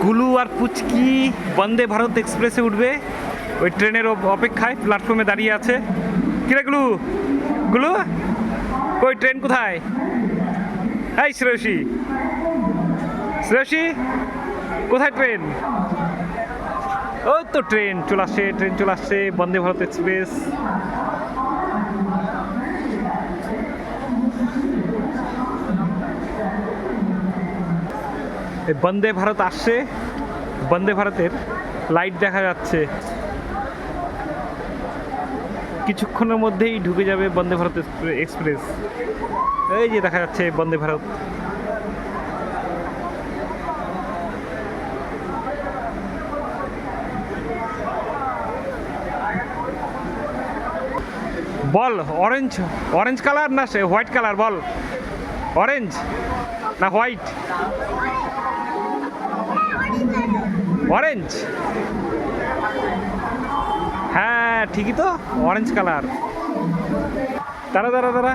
গুলু আর পুচকি বন্দে ভারত এক্সপ্রেসে উঠবে, ওই ট্রেনের অপেক্ষায় প্ল্যাটফর্মে দাঁড়িয়ে আছে। কিরে গুলু, গুলু কই ট্রেন কোথায়? এই শ্রেয়সী, শ্রেয়সী কোথায় ট্রেন? ওই তো ট্রেন চলে আসছে, ট্রেন চলে আসছে, বন্দে ভারত এক্সপ্রেস। এই বন্দে ভারত আসছে, বন্দে ভারতের লাইট দেখা যাচ্ছে, কিছুক্ষণের মধ্যেই ঢুকে যাবে বন্দে ভারত এক্সপ্রেস। এই যে দেখা যাচ্ছে বন্দে ভারত। বল অরেঞ্জ, অরেঞ্জ কালার না সে হোয়াইট কালার? বল অরেঞ্জ না হোয়াইট? অরেঞ্জ, হ্যাঁ ঠিকই তো, অরেঞ্জ কালার। দাঁড়া দাঁড়া দাঁড়া,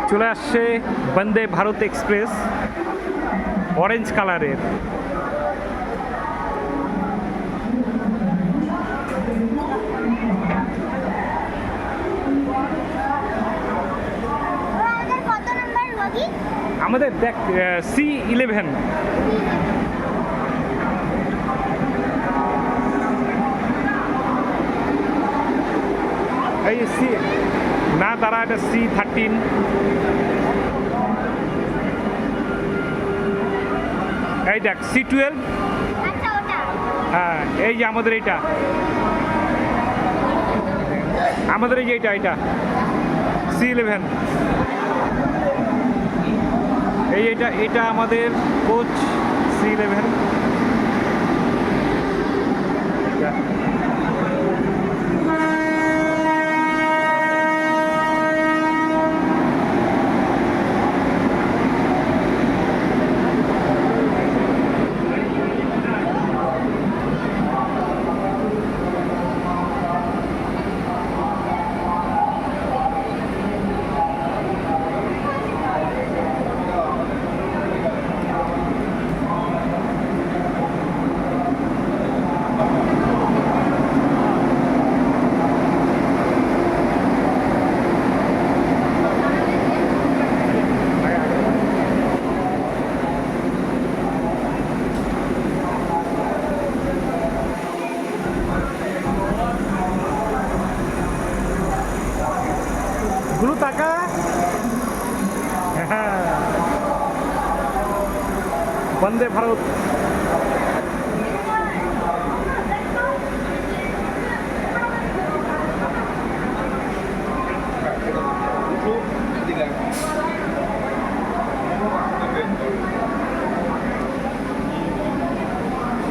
চলে আসছে বন্দে ভারত এক্সপ্রেস, অরেঞ্জ কালারের। আমাদের দেখ C11। এই সি না, তারা এটা C13। এই দেখ C12। হ্যাঁ এই যে আমাদের এইটা, আমাদের এই যে এইটা C11। এটা আমাদের কোচ C11। গুরু টাকা, বন্দে ভারত।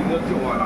이거 좋아.